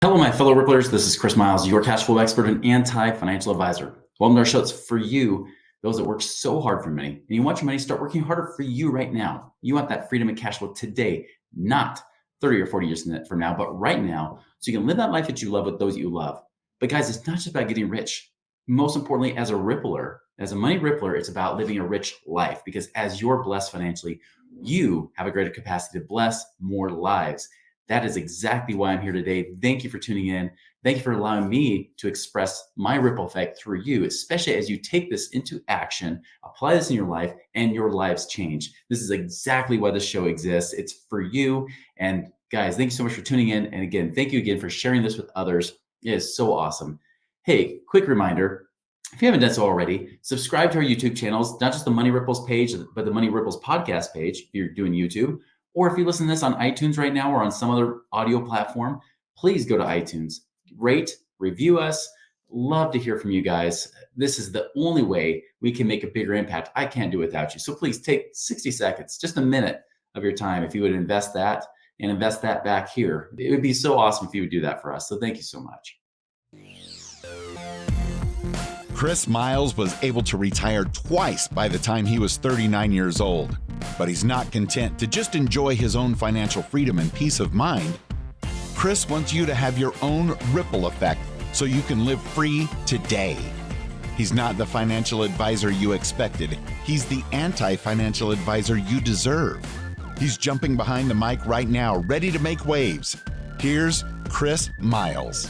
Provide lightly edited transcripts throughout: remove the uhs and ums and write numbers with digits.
Hello, my fellow Ripplers. This is Chris Miles, your cash flow expert and anti-financial advisor. Welcome to our show. It's for you, those that work so hard for money, and you want your money to start working harder for you right now. You want that freedom and cash flow today, not 30 or 40 years from now, but right now, so you can live that life that you love with those that you love. But guys, it's not just about getting rich. Most importantly, as a Rippler, as a money Rippler, it's about living a rich life, because as you're blessed financially, you have a greater capacity to bless more lives. That is exactly why I'm here today. Thank you for tuning in. Thank you for allowing me to express my ripple effect through you, especially as you take this into action, apply this in your life, and your lives change. This is exactly why this show exists. It's for you. And guys, thank you so much for tuning in. And again, thank you again for sharing this with others. It is so awesome. Hey, quick reminder. If you haven't done so already, subscribe to our YouTube channels, not just the Money Ripples page, but the Money Ripples podcast page if you're doing YouTube. Or if you listen to this on iTunes right now or on some other audio platform, please go to iTunes, rate, review us. Love to hear from you guys. This is the only way we can make a bigger impact. I can't do it without you. So please take 60 seconds, just a minute of your time. If you would invest that and invest that back here, it would be so awesome if you would do that for us. So thank you so much. Chris Miles was able to retire twice by the time he was 39 years old. But he's not content to just enjoy his own financial freedom and peace of mind. Chris wants you to have your own ripple effect so you can live free today. He's not the financial advisor you expected. He's the anti-financial advisor you deserve. He's jumping behind the mic right now, ready to make waves. Here's Chris Miles.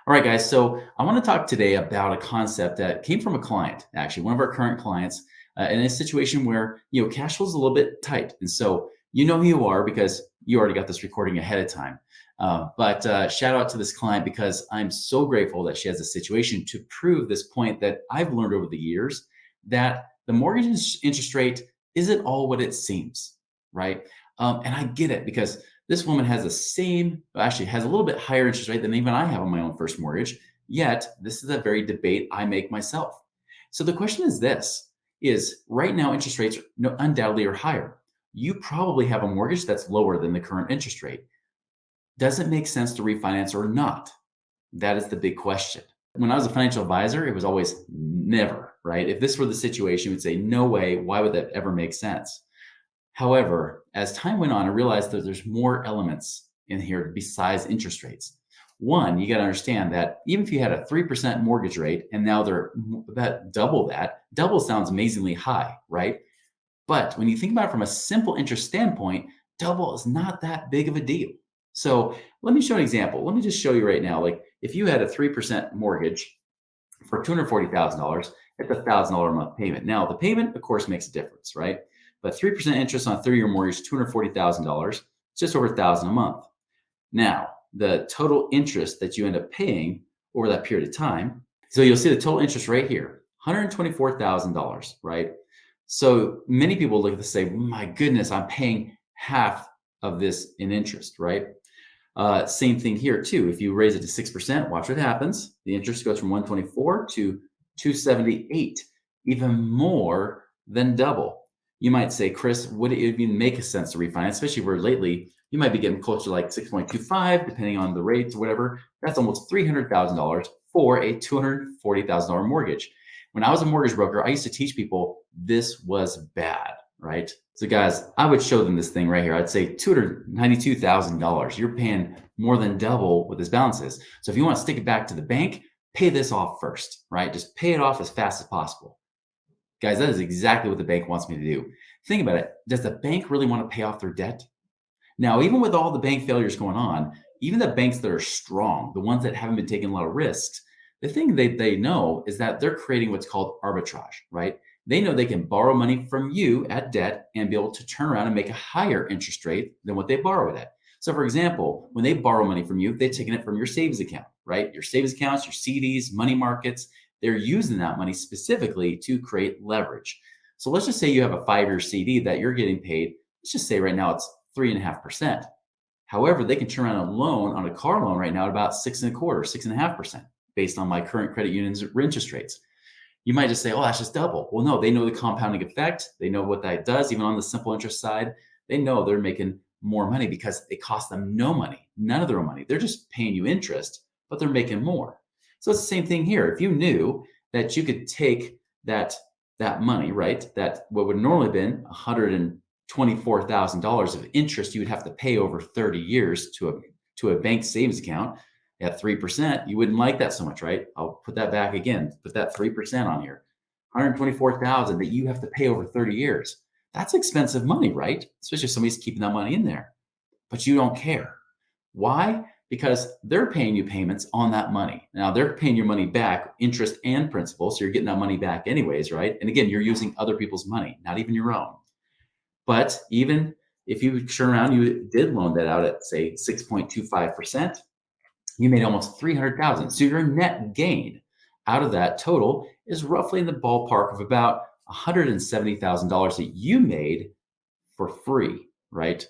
All right, guys. So I want to talk today about a concept that came from a client, actually, one of our current clients, in a situation where, cash flow is a little bit tight. And so you know who you are because you already got this recording ahead of time. But shout out to this client because I'm so grateful that she has a situation to prove this point that I've learned over the years, that the mortgage interest rate isn't all what it seems, right? And I get it because this woman has actually has a little bit higher interest rate than even I have on my own first mortgage. Yet this is a very debate I make myself. So the question is is right now interest rates undoubtedly are higher. You probably have a mortgage that's lower than the current interest rate. Does it make sense to refinance or not? That is the big question. When I was a financial advisor, it was always never, right? If this were the situation, we'd say, no way, why would that ever make sense? However, as time went on, I realized that there's more elements in here besides interest rates. One, you got to understand that even if you had a 3% mortgage rate and now they're about double that, double sounds amazingly high, right? But when you think about it from a simple interest standpoint, double is not that big of a deal. So let me show an example. Let me just show you right now. Like if you had a 3% mortgage for $240,000, it's $1,000 a month payment. Now the payment, of course, makes a difference, right? But 3% interest on a 30-year mortgage, $240,000, it's just over $1,000 a month. Now, the total interest that you end up paying over that period of time, so you'll see the total interest right here, $124,000, right? So many people look at this and say, my goodness, I'm paying half of this in interest, right? Same thing here too. If you raise it to 6%, watch what happens. The interest goes from 124 to 278, even more than double. You might say, Chris, would it even make sense to refinance, especially where lately you might be getting closer to like 6.25, depending on the rates or whatever. That's almost $300,000 for a $240,000 mortgage. When I was a mortgage broker, I used to teach people this was bad, right? So guys, I would show them this thing right here. I'd say $292,000. You're paying more than double what this balance is. So if you want to stick it back to the bank, pay this off first, right? Just pay it off as fast as possible. Guys, that is exactly what the bank wants me to do. Think about it. Does the bank really want to pay off their debt? Now, even with all the bank failures going on, even the banks that are strong, the ones that haven't been taking a lot of risks, the thing they know is that they're creating what's called arbitrage, right? They know they can borrow money from you at debt and be able to turn around and make a higher interest rate than what they borrow it at. So for example, when they borrow money from you, they're taking it from your savings account, right? Your savings accounts, your CDs, money markets, they're using that money specifically to create leverage. So let's just say you have a 5-year CD that you're getting paid. Let's just say right now it's 3.5%. However, they can turn around a loan on a car loan right now at about 6.25%, 6.5%, based on my current credit union's interest rates. You might just say, oh, that's just double. Well, no, they know the compounding effect. They know what that does. Even on the simple interest side, they know they're making more money because it costs them no money, none of their own money. They're just paying you interest, but they're making more. So it's the same thing here. If you knew that you could take that money, right? That what would normally have been $124,000 of interest you would have to pay over 30 years to a bank savings account at 3%, you wouldn't like that so much, right? I'll put that back again, put that 3% on here. 124,000 that you have to pay over 30 years. That's expensive money, right? Especially if somebody's keeping that money in there. But you don't care. Why? Because they're paying you payments on that money. Now they're paying your money back, interest and principal. So you're getting that money back anyways, right? And again, you're using other people's money, not even your own. But even if you turn around, you did loan that out at say 6.25%, you made almost 300,000. So your net gain out of that total is roughly in the ballpark of about $170,000 that you made for free, right?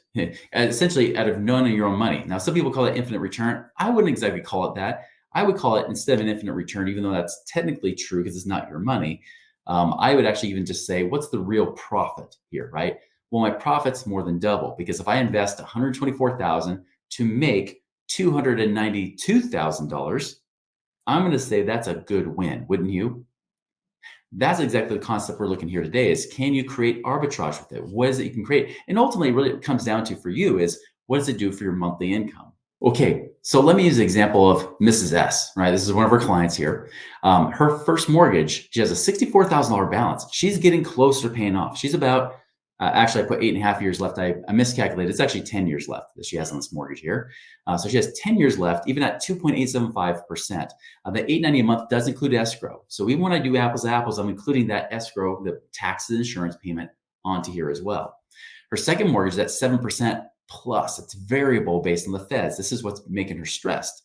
Essentially out of none of your own money. Now, some people call it infinite return. I wouldn't exactly call it that. I would call it, instead of an infinite return, even though that's technically true because it's not your money, I would actually even just say, what's the real profit here, right? Well, my profit's more than double because if I invest 124,000 to make $292,000, I'm going to say that's a good win, wouldn't you? That's exactly the concept we're looking here today is, can you create arbitrage with it? What is it you can create? And ultimately, really it comes down to for you is, what does it do for your monthly income? Okay, so let me use the example of Mrs. S, right? This is one of our clients here. Her first mortgage, she has a $64,000 balance. She's getting closer to paying off. She's about, actually I put 8.5 years left. I miscalculated. It's actually 10 years left that she has on this mortgage here. So she has 10 years left, even at 2.875%. The $890 a month does include escrow. So even when I do apples to apples, I'm including that escrow, the taxes and insurance payment onto here as well. Her second mortgage is at 7% plus. It's variable based on the feds. This is what's making her stressed.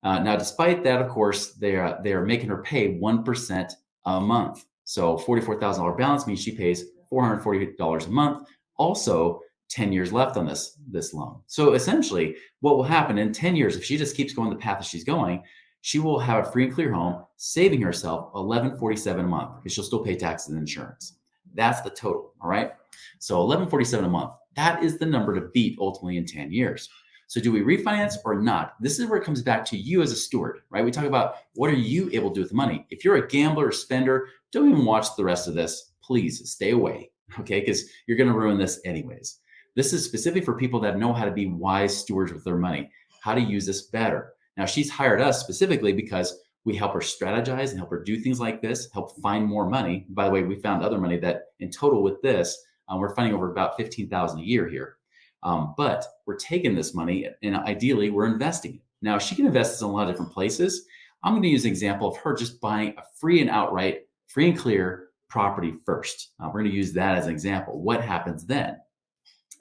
Now, despite that, of course, they are making her pay 1% a month. So $44,000 balance means she pays $440 a month. Also, 10 years left on this loan. So essentially, what will happen in 10 years, if she just keeps going the path that she's going, she will have a free and clear home, saving herself $1,147 a month because she'll still pay taxes and insurance. That's the total. All right. So $1,147 a month. That is the number to beat ultimately in 10 years. So do we refinance or not? This is where it comes back to you as a steward, right? We talk about what are you able to do with the money? If you're a gambler or spender, don't even watch the rest of this. Please stay away, okay? Because you're going to ruin this anyways. This is specifically for people that know how to be wise stewards with their money, how to use this better. Now, she's hired us specifically because we help her strategize and help her do things like this, help find more money. By the way, we found other money that in total with this, we're finding over about $15,000 a year here. But we're taking this money and ideally we're investing it. Now, she can invest this in a lot of different places. I'm going to use an example of her just buying a free and outright, free and clear property first. We're going to use that as an example. What happens then?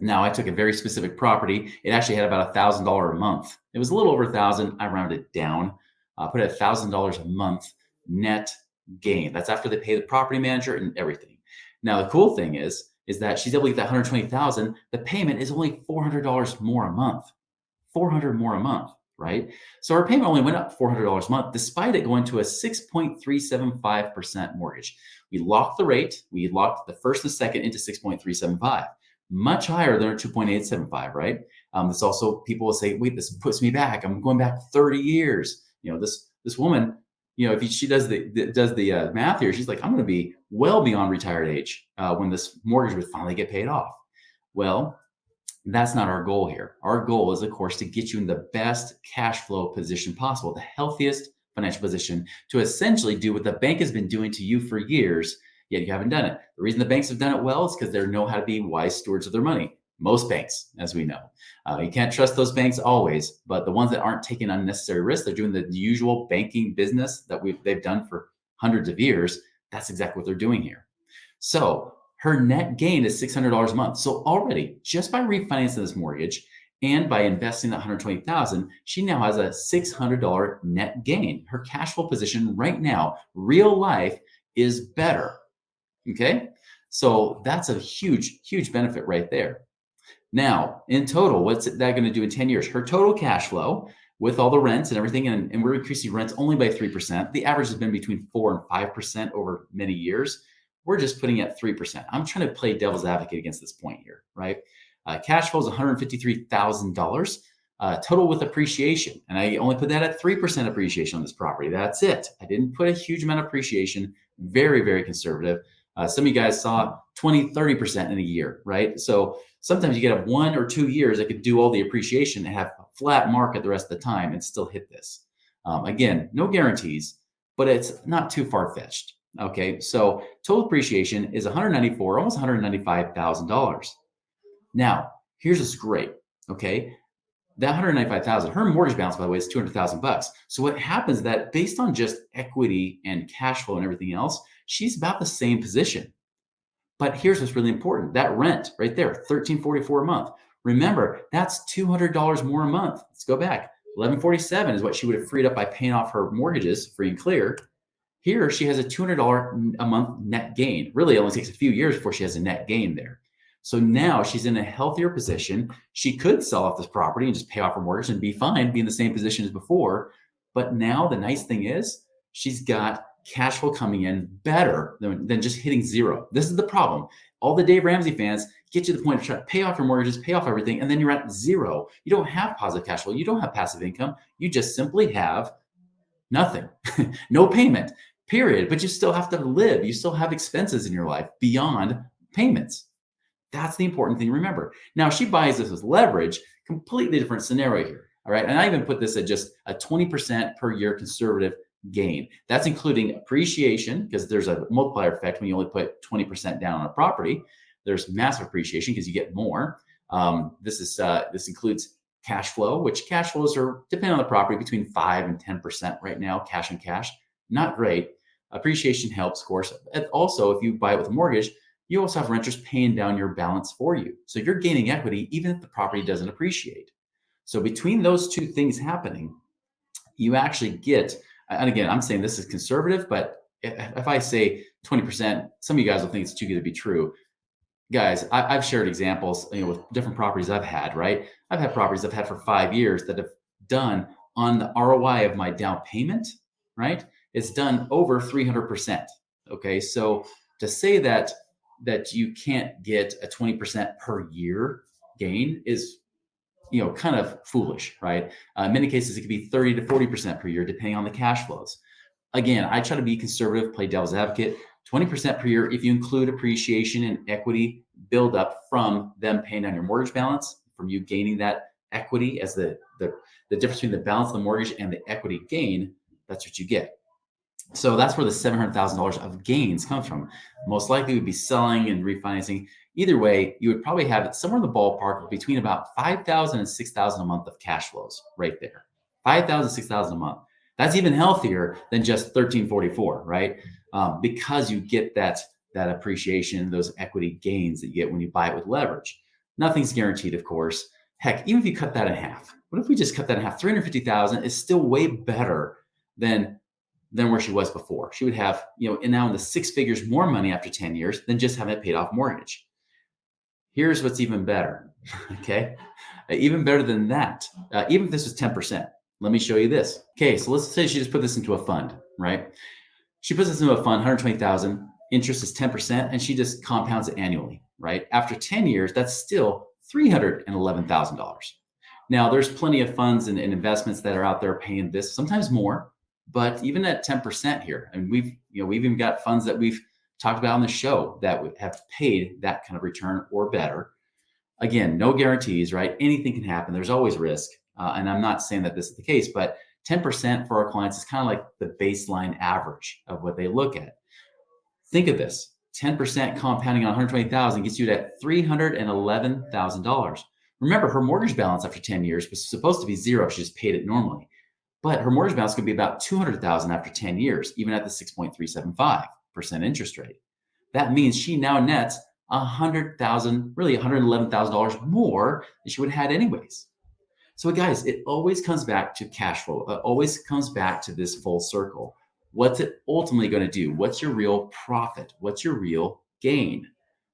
Now, I took a very specific property. It actually had about $1,000 a month. It was a little over 1,000. I rounded it down. Put it $1,000 a month net gain. That's after they pay the property manager and everything. Now, the cool thing is that she's able to get that 120,000. The payment is only $400 more a month. $400 more a month, right? So our payment only went up $400 a month, despite it going to a 6.375% mortgage. We locked the rate. We locked the first and second into 6.375. Much higher than our 2.875, right? This also, people will say, wait, this puts me back. I'm going back 30 years. You know, this woman, you know, if she does the math here, she's like, I'm going to be well beyond retired age when this mortgage would finally get paid off. Well, that's not our goal here. Our goal is, of course, to get you in the best cash flow position possible, the healthiest financial position to essentially do what the bank has been doing to you for years, yet you haven't done it. The reason the banks have done it well is because they know how to be wise stewards of their money. Most banks, as we know. You can't trust those banks always, but the ones that aren't taking unnecessary risks, they're doing the usual banking business that they've done for hundreds of years. That's exactly what they're doing here. So her net gain is $600 a month. So already, just by refinancing this mortgage and by investing that $120,000, she now has a $600 net gain. Her cash flow position right now, real life, is better. Okay, so that's a huge, huge benefit right there. Now, in total, what's that going to do in 10 years? Her total cash flow with all the rents and everything, and we're increasing rents only by 3%. The average has been between 4 and 5% over many years. We're just putting it at 3%. I'm trying to play devil's advocate against this point here, right? Cash flow is $153,000 total with appreciation. And I only put that at 3% appreciation on this property. That's it. I didn't put a huge amount of appreciation, very, very conservative. Some of you guys saw 20, 30% in a year, right? So sometimes you get 1 or 2 years that could do all the appreciation and have a flat market the rest of the time and still hit this. Again, no guarantees, but it's not too far-fetched. Okay, so total appreciation is $194, almost $195,000. Now, here's what's great. Okay, that $195,000, her mortgage balance, by the way, is $200,000. So what happens is that based on just equity and cash flow and everything else, she's about the same position. But here's what's really important. That rent right there, $1,344 a month. Remember, that's $200 more a month. Let's go back. $1,147 is what she would have freed up by paying off her mortgages free and clear. Here, she has a $200 a month net gain. Really, it only takes a few years before she has a net gain there. So now she's in a healthier position. She could sell off this property and just pay off her mortgage and be fine, be in the same position as before. But now the nice thing is she's got cash flow coming in better than just hitting zero. This is the problem. All the Dave Ramsey fans get you to the point of trying to pay off your mortgages, pay off everything, and then you're at zero. You don't have positive cash flow. You don't have passive income. You just simply have nothing, no payment, period. But you still have to live. You still have expenses in your life beyond payments. That's the important thing to remember. Now, she buys this with leverage, completely different scenario here. All right. And I even put this at just a 20% per year conservative gain. That's including appreciation, because there's a multiplier effect when you only put 20% down on a property. There's massive appreciation because you get more. This includes cash flow, which cash flows are, depending on the property, between 5 and 10% right now, cash and cash. Not great. Appreciation helps, of course. And also, if you buy it with a mortgage, you also have renters paying down your balance for you. So you're gaining equity even if the property doesn't appreciate. So between those two things happening, you actually get, and again, I'm saying this is conservative, but if I say 20%, some of you guys will think it's too good to be true. Guys, I've shared examples, with different properties I've had, right? I've had properties I've had for 5 years that have done on the ROI of my down payment, right? It's done over 300%. Okay, so to say that you can't get a 20% per year gain is, kind of foolish, right? In many cases, it could be 30 to 40% per year, depending on the cash flows. Again, I try to be conservative, play devil's advocate. 20% per year if you include appreciation and equity build up from them paying down your mortgage balance, from you gaining that equity as the difference between the balance of the mortgage and the equity gain. That's what you get. So that's where the $700,000 of gains comes from. Most likely we'd be selling and refinancing. Either way, you would probably have it somewhere in the ballpark between about $5,000 and $6,000 a month of cash flows right there. $5,000, $6,000 a month. That's even healthier than just $1,344, right? Because you get that appreciation, those equity gains that you get when you buy it with leverage. Nothing's guaranteed, of course. Heck, even if you cut that in half, what if we just cut that in half? $350,000 is still way better than where she was before. She would have, and now in the 6 figures more money after 10 years than just having it paid off mortgage. Here's what's even better. Okay. Even better than that. Even if this was 10%, let me show you this. Okay. So let's say she just put this into a fund, right? She puts this into a fund, 120,000, interest is 10%, and she just compounds it annually, right? After 10 years, that's still $311,000. Now there's plenty of funds and investments that are out there paying this, sometimes more. But even at 10% here, and we've even got funds that we've talked about on the show that have paid that kind of return or better. Again, no guarantees, right? Anything can happen. There's always risk. And I'm not saying that this is the case, but 10% for our clients is kind of like the baseline average of what they look at. Think of this. 10% compounding on 120,000 gets you to $311,000. Remember, her mortgage balance after 10 years was supposed to be zero. She just paid it normally. But her mortgage balance could be about $200,000 after 10 years, even at the 6.375% interest rate. That means she now nets $100,000, really $111,000 more than she would have had anyways. So guys, it always comes back to cash flow. It always comes back to this full circle. What's it ultimately going to do? What's your real profit? What's your real gain?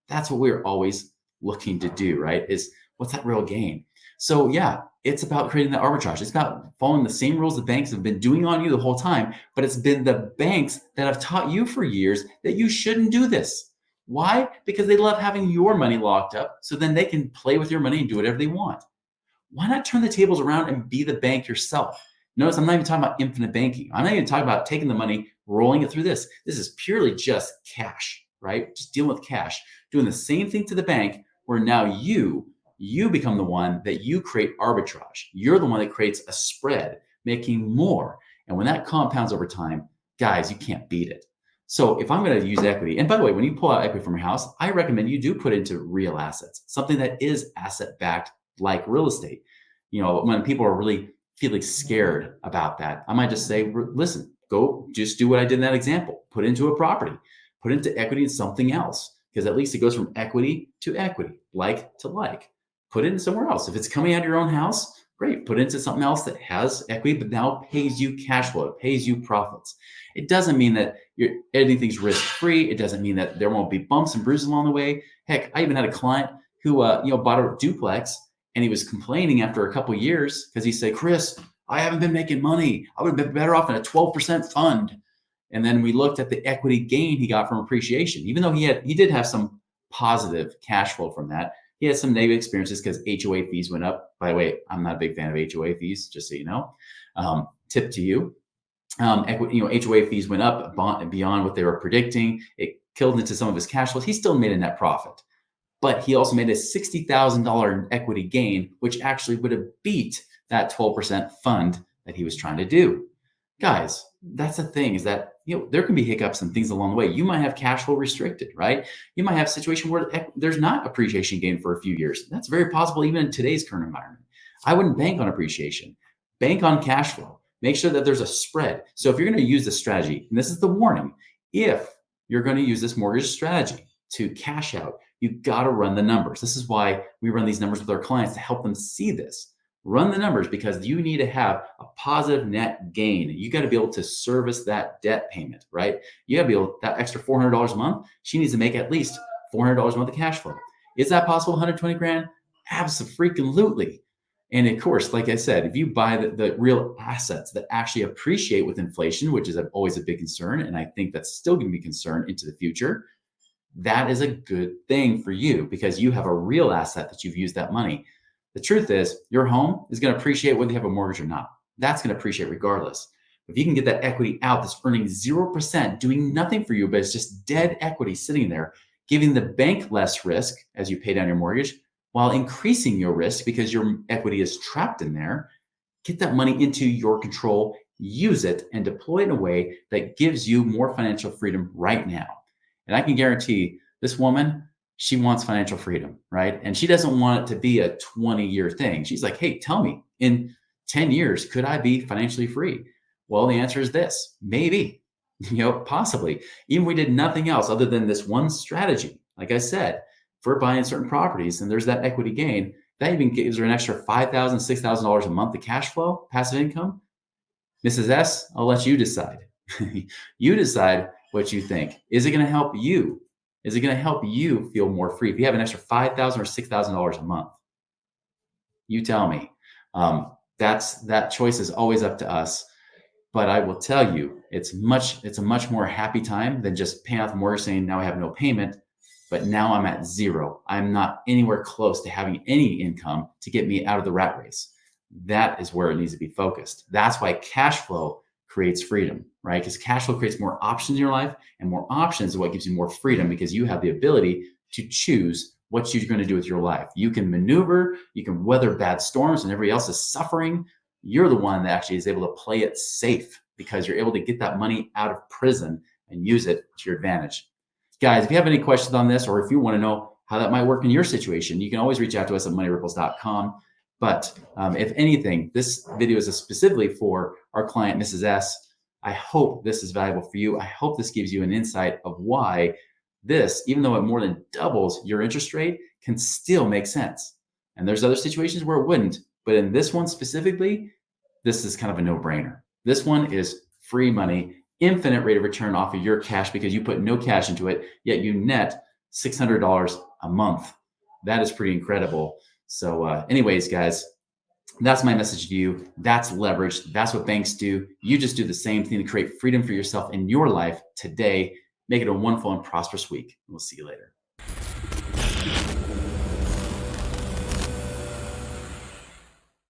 That's what we're always looking to do, right? Is what's that real gain? So yeah, it's about creating the arbitrage. It's about following the same rules the banks have been doing on you the whole time, but it's been the banks that have taught you for years that you shouldn't do this. Why? Because they love having your money locked up so then they can play with your money and do whatever they want. Why not turn the tables around and be the bank yourself? Notice I'm not even talking about infinite banking. I'm not even talking about taking the money, rolling it through this. This is purely just cash, right? Just dealing with cash, doing the same thing to the bank where now you become the one that you create arbitrage. You're the one that creates a spread, making more. And when that compounds over time, guys, you can't beat it. So if I'm going to use equity, and by the way, when you pull out equity from your house, I recommend you do put it into real assets, something that is asset backed like real estate. When people are really feeling scared about that, I might just say, listen, go just do what I did in that example. Put into a property, put into equity in something else, because at least it goes from equity to equity, like to like. Put it in somewhere else. If it's coming out of your own house, great. Put it into something else that has equity, but now pays you cash flow, it pays you profits. It doesn't mean that anything's risk-free. It doesn't mean that there won't be bumps and bruises along the way. Heck, I even had a client who bought a duplex, and he was complaining after a couple of years because he said, Chris, I haven't been making money. I would have been better off in a 12% fund. And then we looked at the equity gain he got from appreciation. Even though he did have some positive cash flow from that, he had some negative experiences because HOA fees went up. By the way, I'm not a big fan of HOA fees, just so you know. Tip to you. HOA fees went up beyond what they were predicting. It killed into some of his cash flows. He still made a net profit, but he also made a $60,000 equity gain, which actually would have beat that 12% fund that he was trying to do. Guys, that's the thing, is that there can be hiccups and things along the way. You might have cash flow restricted, right? You might have a situation where there's not appreciation gain for a few years. That's very possible even in today's current environment. I wouldn't bank on appreciation. Bank on cash flow. Make sure that there's a spread. So if you're going to use this strategy, and this is the warning, if you're going to use this mortgage strategy to cash out, you got to run the numbers. This is why we run these numbers with our clients, to help them see this. Run the numbers, because you need to have a positive net gain. You got to be able to service that debt payment, right? You got to be able, that extra $400 a month, she needs to make at least $400 a month of cash flow. Is that possible? 120 grand? Absolutely. And of course, like I said, if you buy the real assets that actually appreciate with inflation, which is always a big concern, and I think that's still going to be a concern into the future, that is a good thing for you, because you have a real asset that you've used that money. The truth is, your home is going to appreciate whether you have a mortgage or not. That's going to appreciate regardless. If you can get that equity out that's earning 0%, doing nothing for you, but it's just dead equity sitting there, giving the bank less risk as you pay down your mortgage, while increasing your risk because your equity is trapped in there, get that money into your control, use it, and deploy it in a way that gives you more financial freedom right now. And I can guarantee this woman, she wants financial freedom, right? And she doesn't want it to be a 20-year thing. She's like, hey, tell me, in 10 years, could I be financially free? Well, the answer is this: maybe, possibly. Even if we did nothing else other than this one strategy, like I said, if we're buying certain properties and there's that equity gain, that even gives her an extra $5,000, $6,000 a month of cash flow, passive income. Mrs. S, I'll let you decide. You decide what you think. Is it going to help you? Is it going to help you feel more free? If you have an extra $5,000 or $6,000 a month, you tell me. That choice is always up to us. But I will tell you, it's a much more happy time than just paying off the mortgage, saying now I have no payment, but now I'm at zero. I'm not anywhere close to having any income to get me out of the rat race. That is where it needs to be focused. That's why cash flow creates freedom, right? Because cash flow creates more options in your life, and more options is what gives you more freedom, because you have the ability to choose what you're going to do with your life. You can maneuver, you can weather bad storms, and everybody else is suffering. You're the one that actually is able to play it safe, because you're able to get that money out of prison and use it to your advantage. Guys, if you have any questions on this, or if you want to know how that might work in your situation, you can always reach out to us at moneyripples.com. But if anything, this video is specifically for our client, Mrs. S. I hope this is valuable for you. I hope this gives you an insight of why this, even though it more than doubles your interest rate, can still make sense. And there's other situations where it wouldn't. But in this one specifically, this is kind of a no-brainer. This one is free money, infinite rate of return off of your cash, because you put no cash into it, yet you net $600 a month. That is pretty incredible. So anyways, guys, that's my message to you. That's leverage. That's what banks do. You just do the same thing to create freedom for yourself in your life today. Make it a wonderful and prosperous week. We'll see you later.